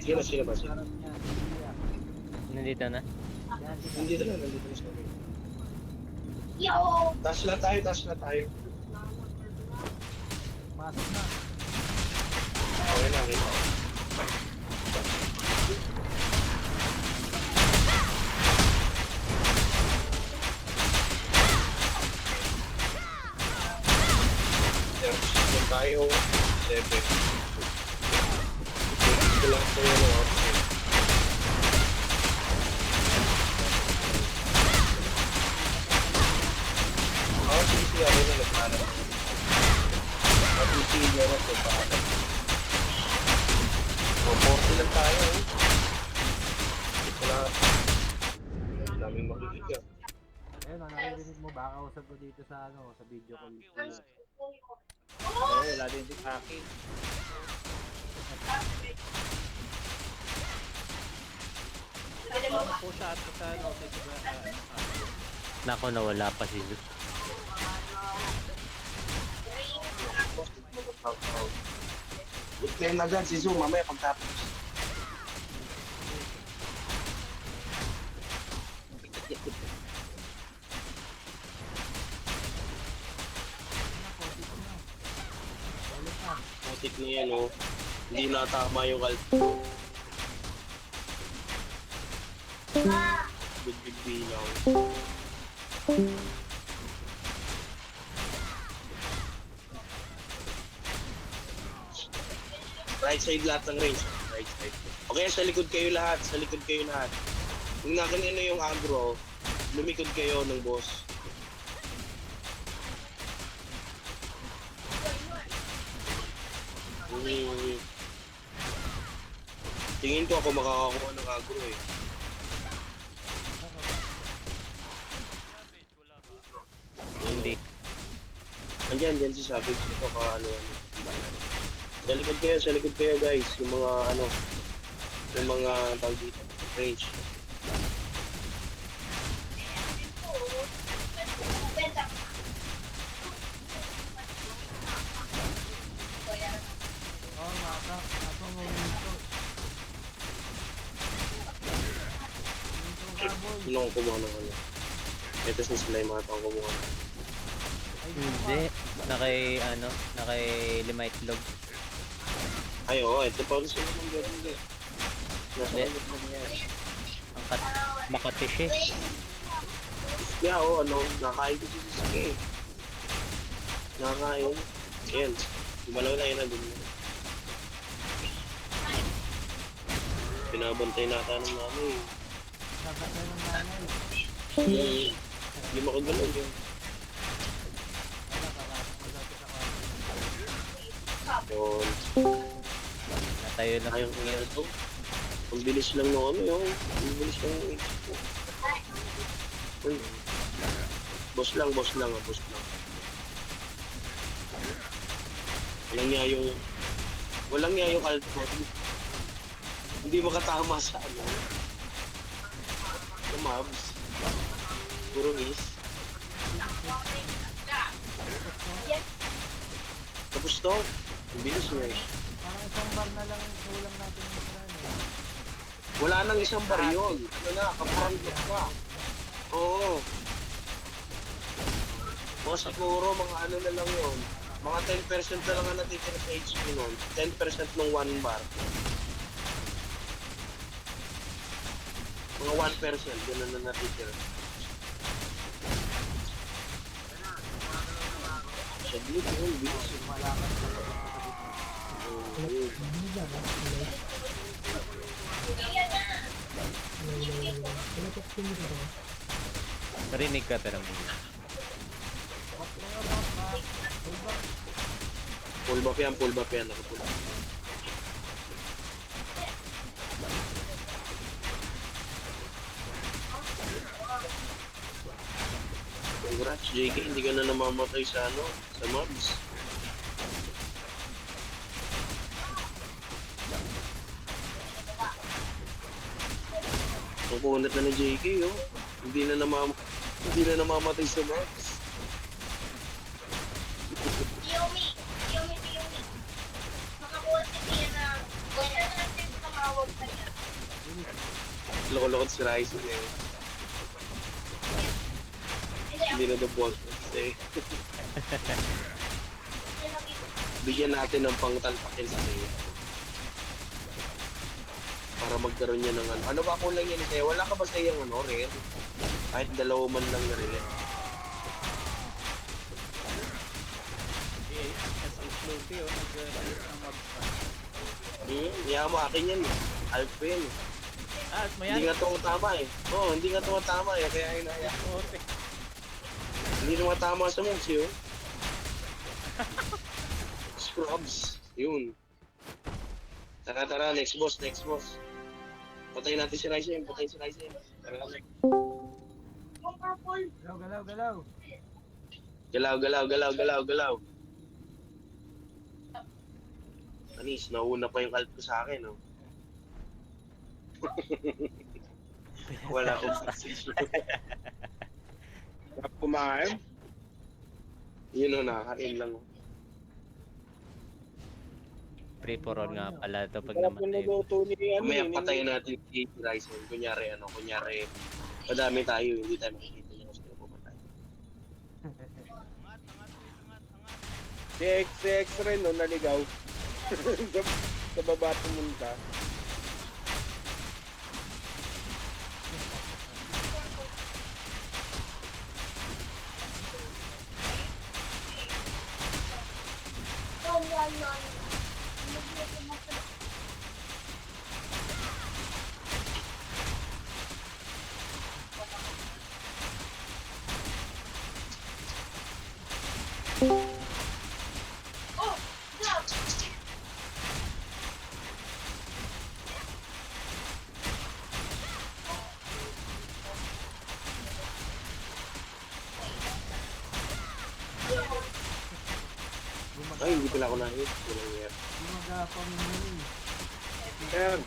Sino ba siya? Nandito na. Nandito na siya. Taas na tayo. Pasok na. Okay na, okay na. Yan tayo. 7. Ito lang ito yung option. Ako sisi ako na nagpanap. At sisi niya na ito paano. O, 40 lang tayo. Ito na. Daming makikita. Ayun, naririnig mo ba? Kausap ko dito sa sa video call. Oo, wala din si Aki. Ano po siya at sa Nako, nawala pa si Zeus. Claim na dyan si Zoom mamaya pagtapos. Putik na yan oh. Hindi natama yung alt. Big bilang. Right side lahat ng range. Right side. Okay, sa likod kayo lahat. Kung nakanino yung aggro, lumikod kayo ng boss. Tingin ko ako makakakuha ng aggro eh. Hindi. Andyan si Savage. Ito ka ano. Sa likod kayo guys. Yung mga tawag dito. Range. Sino ang kumuha ng ano? Ito si Slime mga tao kumuha. Hindi. Nakay lima itlog. Ay oo, ito pa rin sila ng gano'n din. Nasa Hindi. ulit na yan. Ang Makatish eh. Yeah, oo, nakain ko si Sasuke. Nakain. Ayan, gumalaw na yun na din. Pinabantay nata ng nanay. Sabay ng nanay. Hindi makagalaw yun. Yun. Natayo na. Ayaw ko na ito. Ang bilis lang ng ano yun. Ang bilis lang ng HP ko. Uy. Boss lang. Walang niya yung alt ko. Hindi makatama sa ano. Yung mobs. Puro is. Tapos to. Ang bilis mo eh. Parang isang bar na lang kulang natin yung run eh. Wala nang isang bar yun. Ano na, kapranggot ka. Oo. O siguro mga ano na lang yun. Mga 10% na lang ang natitira sa HP nun. 10% ng 1 bar. Mga 1% yun na natitira. Saglit yun, bilis yun. Malakas na lang. Narinig ka pero hindi. Full buff yan. Nakapull buff. Congrats, JK. Hindi ka na namamatay sa sa mobs. Ang kunat na ni JK, oh. Hindi na namamatay sa mobs. Loko-loko si Ryzen eh. Hindi na the-boss eh. Bigyan natin ng pangtalpakin sa kanya. Para magkaroon niya ng ano. Ano ba kulay niya ni Seo? Wala ka ba sa iyang ano, rare? Kahit dalawa man lang na rin. Sloopy, oh. Nag-alis ng mob pa. Kaya mo akin yan. Alp yan. Ah, at mo Hindi yan? nga tumatama eh. Oo, hindi nga tumatama eh. Kaya inaya. Ote. Hindi tumatama sa moves yun. Scrubs. Yun. Tara, next boss. Patayin natin si Ryzen. Tara, next. Galaw. Anis, nauna pa yung alt ko sa akin, no? Wala akong position. Sarap kumain. Yun o, nakakain lang. Free for all nga pala ito pag Sarap yung namatay. naluto ni ano. Mamaya ni- patayin natin si Ryzen. Kunyari, madami tayo, hindi tayo makikita niya kasi pumatay. Si X rin, no, naligaw. sa baba pumunta. Ay, hindi pala ako na-hit. Walang yan. Yan.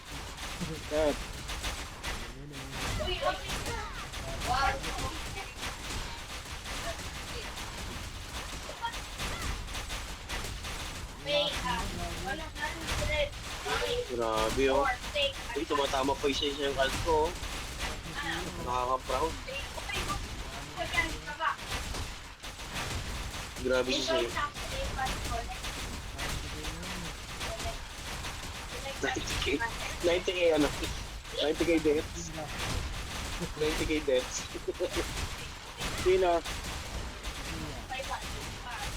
Yan. Grabe oh. Uy, tumatama pa isa yung alt ko. Oh. Nakaka-proud. Grabe si Seo. 90k? 90k ano? 90k deaths? 90k deaths? Sino?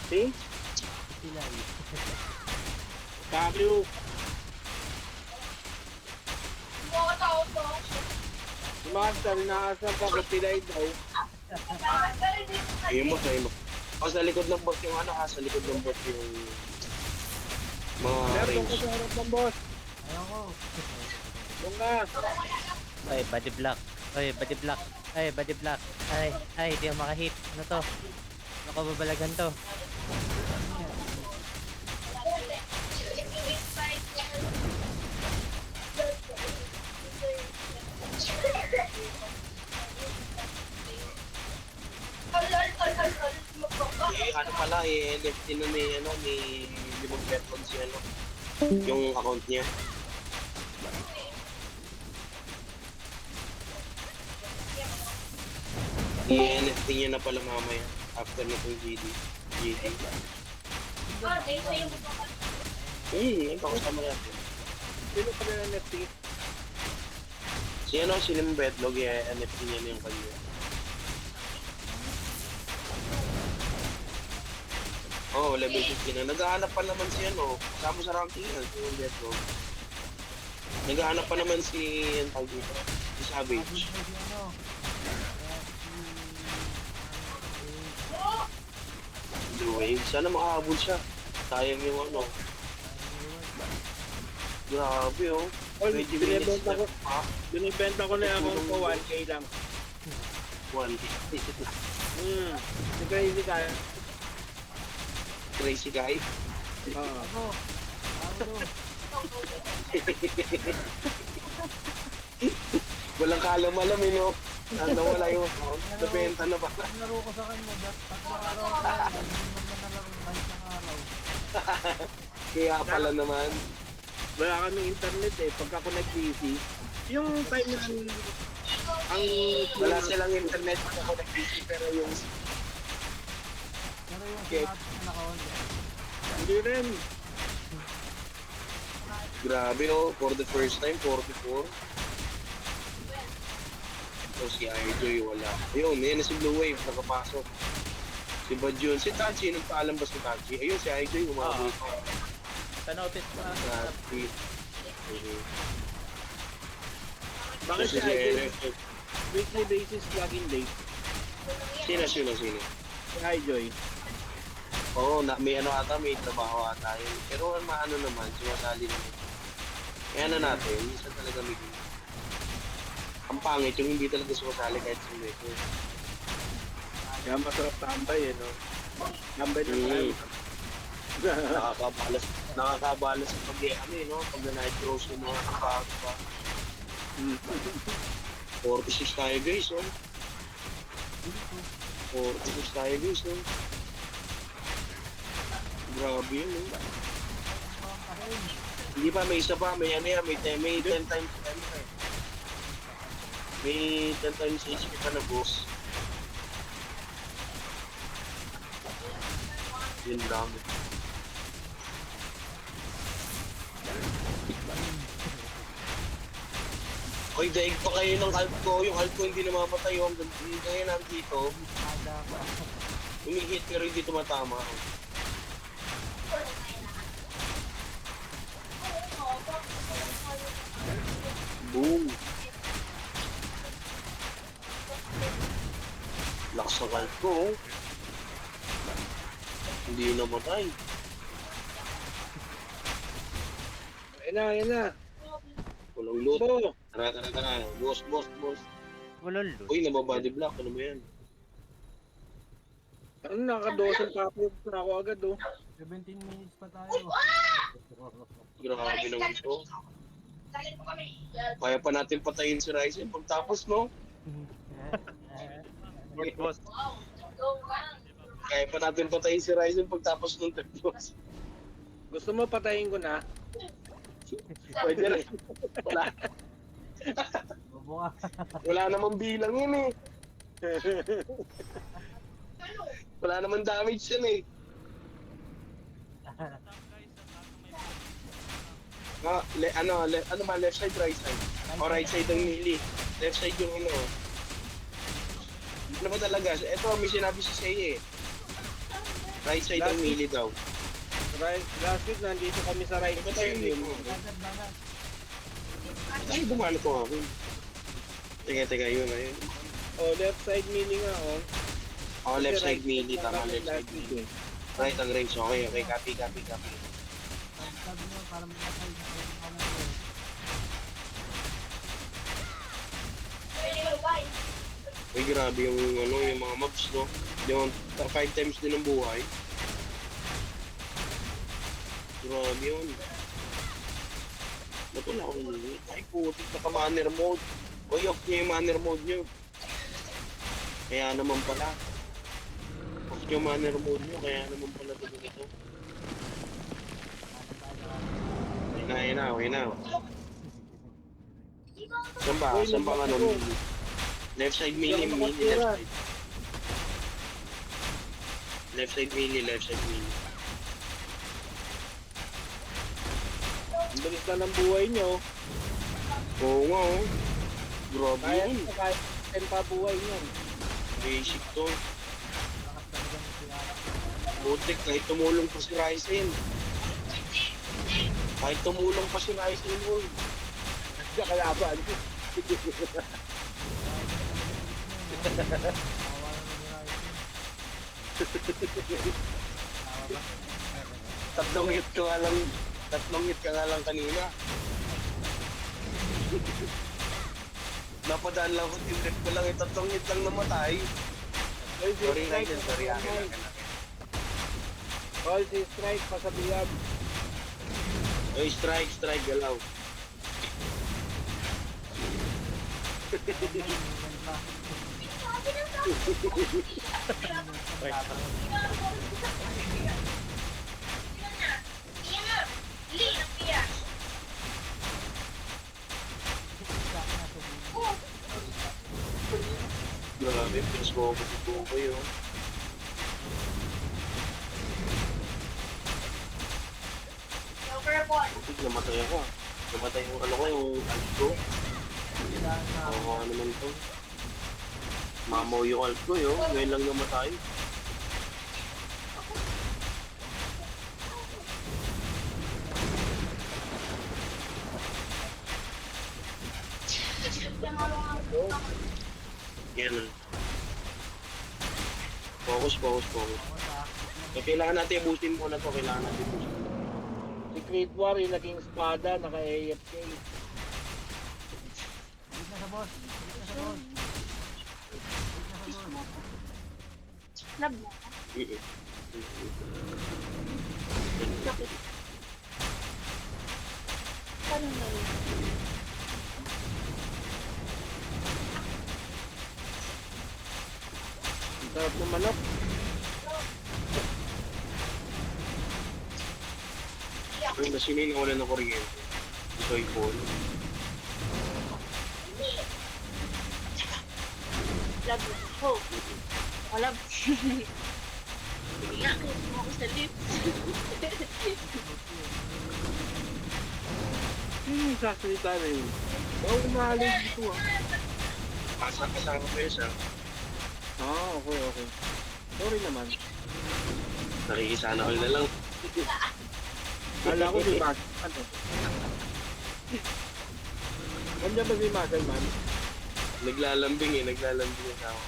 Si? Kakyo. Si Master, inaasap ako pilay daw. Ayun mo. O sa likod ng bot yung ano ha, sa likod ng bot yung mga Meron range. ko sa harap ng boss. Doon ka. Ay, body block. Ay, di ako makahit. Ano to? Ako babalagan to. Ano pala NFT na may limang betron si ano, yung account niya. I-NFT niya na pala mamaya after na itong GD. Ito kasama natin. Sino pa na NFT? Si Lim Betlog, NFT niya na yung kanya. Oh, level 15 na. Naghahanap pa naman si kasama sa ranking yan, si Lim Betlog. Naghahanap pa naman si Savage. Anyway, sana makahabol siya. Sayang yung Grabe oh. 20 minutes na. Binibenta ko na yung account ko, 1K lang. 1. Si Crazy ka. Crazy guy. Oo. Walang kalam-alam no? Wala yung account. Nabenta na ba? Laro ko sa kanya, tatlong araw ako lang, hindi naman nalaro kahit ng araw. Kaya pala naman. Wala kaming internet eh. Pagka ako nag-PC, yung time na Ang Wala silang internet na connectivity pero yung Pero yung Okay. sinabi na naka-on yan. hindi rin. grabe oh, for the first time, 44. So si Joy wala. Ayun, yan na si Blue Wave, nakapasok. Si Badjun, si Tachi, nagpaalam ba si Tachi? Ayun, si Joy, umabot pa. Sa notice pa. Tachi. Bakit Si si Idol Eric. weekly basis login date? Sino? Si Highjoy. Oo, may ano ata, may trabaho ata yun. Pero maano naman, sumasali naman. Kaya na natin, minsan talaga may gina. Ang pangit yung hindi talaga sumasali kahit sa meso. Kaya masarap tambay eh, no? Tambay na tayo. Nakakabalas sa pag-ano eh, no? Pag na-night cross yung mga kapago pa. 46 tayo guys, oh. 46 tayo guys, oh. Grabe yun, oh. Hindi pa, may isa pa, may ano yan, may 10 times ano eh. May 10 times HP pa na boss. Yun lang. Oy, daig pa kayo ng halp ko. Yung halp ko hindi namamatay. Yung ngayon nandito. Ada pa. Umihit pero hindi tumatama. Boom! Lakas ng halp ko. Oh. Hindi namatay. Yan na. Walang loot. So, Tara. Boss. Walang loot. Uy, nababody block. Ano ba yan? ano naka-dosen copy na ako agad, oh. 17 minutes pa tayo. Grabe naman to. Kaya pa natin patayin si Ryzen pagtapos, no? Wait, boss. Kaya pa natin patayin si Ryzen pagtapos ng tapos. Gusto mo patayin ko na? Pwede rin. Bobo ka. Wala namang bilang yun eh. Wala namang damage yan eh. Ano ba, left side, right side? O right side ang melee. Left side yung ano. Ano ba talaga? Ito, may sinabi si Seiya eh. Right side ang melee daw. Right, last week nandito kami sa right Ano ba tayo side. Bangat. Ay, dumalo ko ako. Teka, yun. Oh, left side meaning nga, oh. O, left Kasi side melee, tama, kami left side last week, melee. eh. Right ang range, okay, copy. Sabi nyo, para makasal na kayo ng kanan ko. Ay, grabe yung mga mobs, no? Yung 5 times din ang buhay. Grabe yun. Ba't wala akong nini? Ay, putik, naka-manner mode. Uy, off niya yung manner mode niyo. Kaya naman pala. Off yung manner mode niyo, kaya naman pala talaga ito. Okay na. Saan ba? Uy, Saan ba naman ano? ako. Left side Hindi melee, ako melee, makatira. left side melee. Ang bilis na ng buhay nyo. Oo nga, oh. Grabe Kaya yun. kahit 10 pa buhay nyo. Basic to. Lakas talaga ng siya. Butik, kahit tumulong pa si Ryzen. Oh. Sa kalaban. Awa na ni Ryzen. Tatlong hit ka nga lang kanina. Napadaan lang ko, tinrip ko lang, tatlong hit lang namatay. Sorry Ryzen, sorry. Akin. All si strike pa sa biyag. Oy, strike, galaw. Nag-go-go yun. Butik, namatay ako. Namatay yung ano ko, yung alt ko. Kailangan na Oo, ano naman to. Mamaw yung alt ko yun. Ngayon lang namatay. Yan. Focus, focus, focus. ako sa So, kailangan natin i-boostin muna to. Kailangan natin i-boostin. Si Creed War, yung naging espada, naka-AFK. Bilis na sa boss. Bilis na sa boss. Bilis na sa boss. Lab mo. Bakit? Paano na yun? Ang sarap ng manok. Yung kasi may nawala ng kuryente. Soy ball. Lab mo. Oh. Oh, lab. Sige nga, kiss mo ako sa lips. Sasalita na yun. Oo, umahalin dito ah. Kasama ko yun siya. Ah, okay, okay. Sorry naman. Nakikisana ko na lang. Kala ko si Muscle Man eh. Nandiyan ba si Muscle Man? Naglalambing eh. Naglalambing yung tao.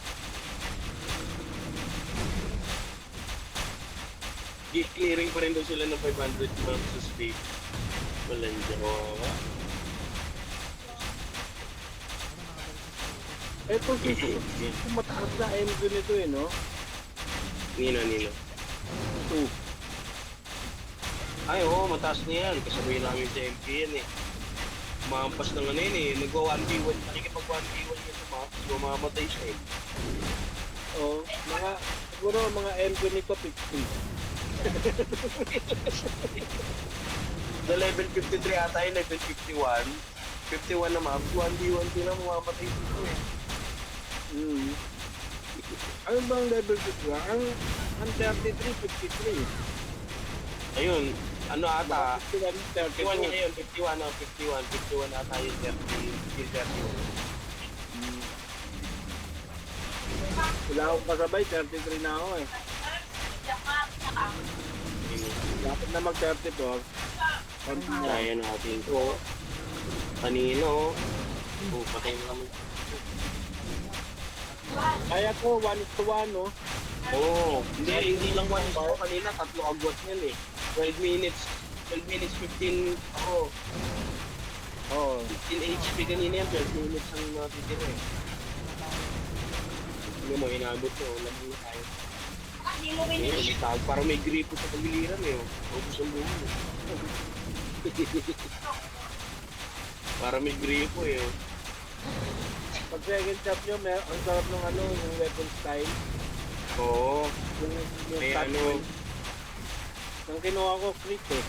Gate clearing pa rin daw sila ng 500 grams sa state. Walang jawa. Eto si mataas na MQ nito eh, no? Nino. 2. Ay, oo, mataas na yan. Kasabihin namin sa MP yan eh. Maampas ng ano yun eh. Nagwa-1v1. Nakikipag 1v1 yun sa maps. Mamamatay siya eh. Oo, siguro mga MQ nito 50. Sa level 53 ata yun, level 51. 51 na maps. 1v1 sila mamamatay dito eh. Ano bang level 2? Ang 33, 53. Ayun, ano ata? 51, 51 nga 32. yun, 51 o 51 ata yung 30. Wala akong kasabay, 33 na ako eh. Dapat na mag-34. Kaya natin to. Kanino? Oh, patay na naman. Kaya ko, 1:1, no? Oo, hindi lang 1 bar. Kanina, 3 agwat yan eh. 12 minutes 15 ako. Oo. 15 HP kanina yan, 12 minutes ang natitira eh. Hindi mo, inabot mo, lamang na tayo. Eh, tawag, parang may gripo sa pagiliran eh. Ubus ang buhay eh. Parang may gripo eh. Pag second shot nyo, ang sarap ng ano, yung weapon style. Oo, Yung may cut ano, point. Yung kinuha ko, crit eh.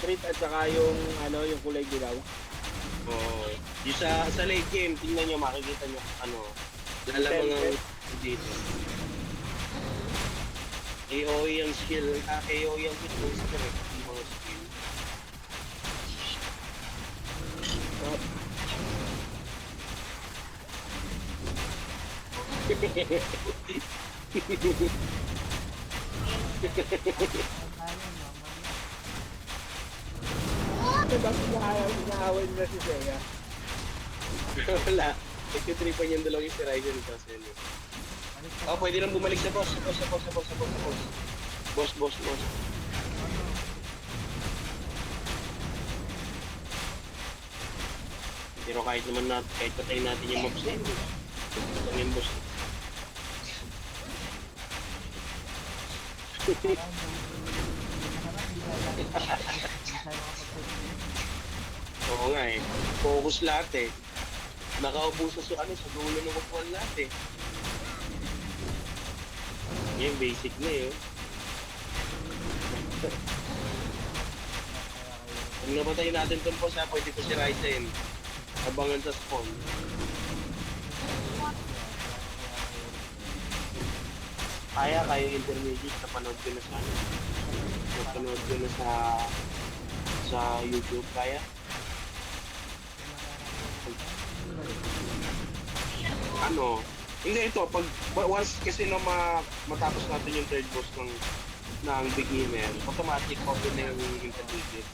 Crit at saka yung, ano, yung kulay dilaw. oo. Yung sa late game, tingnan nyo, makikita nyo, ano, lalamang ang dito. AOE ang skill, AOE ang hit ng skill eh, yung mga skill. Diba, inaaway na si Seiya. Wala. Nagtitripan yung dalawang yung si Ryzen kasi ano. Oh, pwede lang bumalik sa boss. Boss. Pero kahit naman natin, kahit patayin natin yung mobs na yun. Lang yung boss. Oo nga eh. Focus lahat eh. Nakaupo sa sa dulo ng upuan lahat eh. Yan, basic na eh. Kung napatay natin itong boss ha, pwede ko si Ryzen. Abangan sa spawn. Kaya intermediate, napanood ko na sa ano. Napanood ko na sa YouTube, kaya. Ano, hindi ito, pag once kasi na matapos natin yung third boss ng beginner, automatic open na yung intermediate.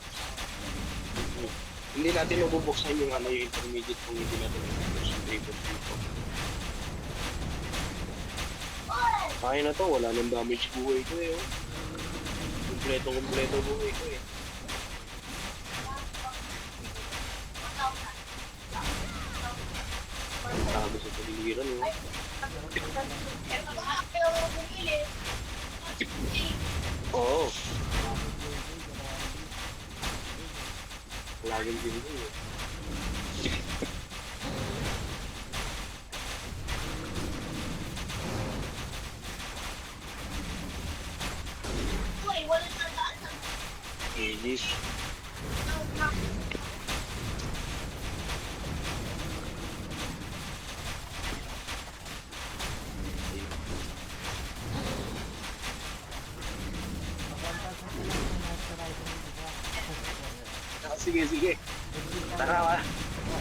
Hindi natin mabubuksan yung ano yung intermediate kung hindi natin mabubuksan yung third boss dito. Kaya na to, wala nang damage buhay ko eh. Oh. Kompleto buhay ko eh. Tago sa paligiran eh. Oo. Laging din eh. Inis. Sige. Tara ka.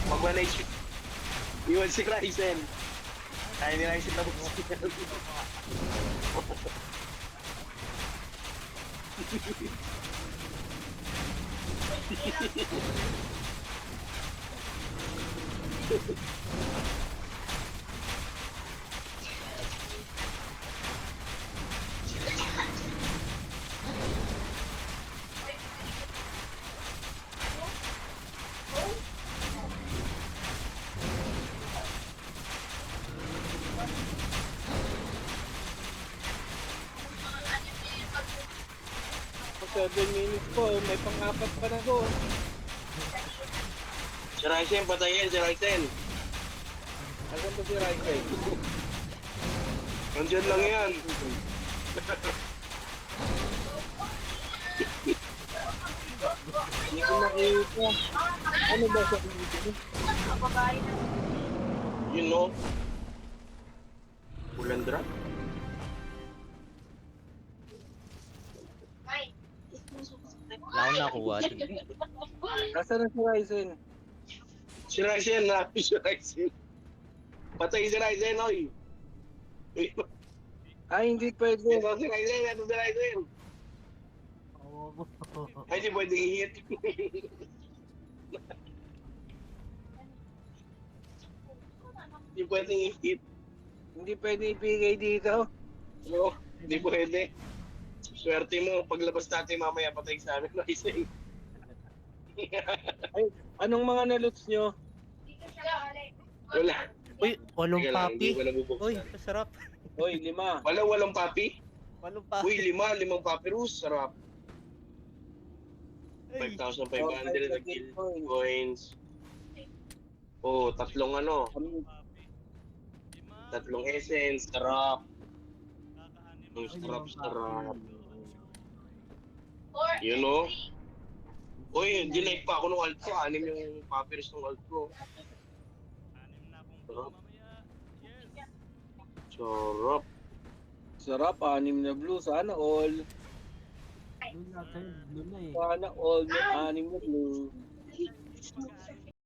Mag-manage. Iwan si Ryzen. Kaya ni Ryzen na buksan. For 7 minutes po, may pang-apat pa na ko. Si Ryzen, patayin si Ryzen. Asan ba si Ryzen? Nandiyan lang yan. Hindi ko nakita. Ano ba sa video? You know. Ulan drop. Wala akong nakuha dun. Asan na si Ryzen? Si Ryzen na. Si Ryzen. Patay si Ryzen, oy. Ay, hindi pwede. Ito si Ryzen. Ay, di pwede i-hit. Di pwede i-hit. Hindi pwede ipigay dito. No, di pwede. Swerte mo, paglabas natin mamaya patay sa amin, Ryzen. Ay, anong mga nalots nyo? Wala. Uy, walong Teka lang, papi. hindi ko nabubuksan. Uy, masarap. Hoy, 5. Walang papi? Walong papi. Uy, 5 papyrus, sarap. Ay, 5,500 na kill coins. Oh, tatlong essence, sarap. Ang sarap. You know? Uy, dinike pa ako ng alt ko. 6 yung papyrus ng alt ko. Sarap. Sarap. Sarap, 6 na blue. Sana all. Blue na tayo, blue na eh. Sana all may 6 na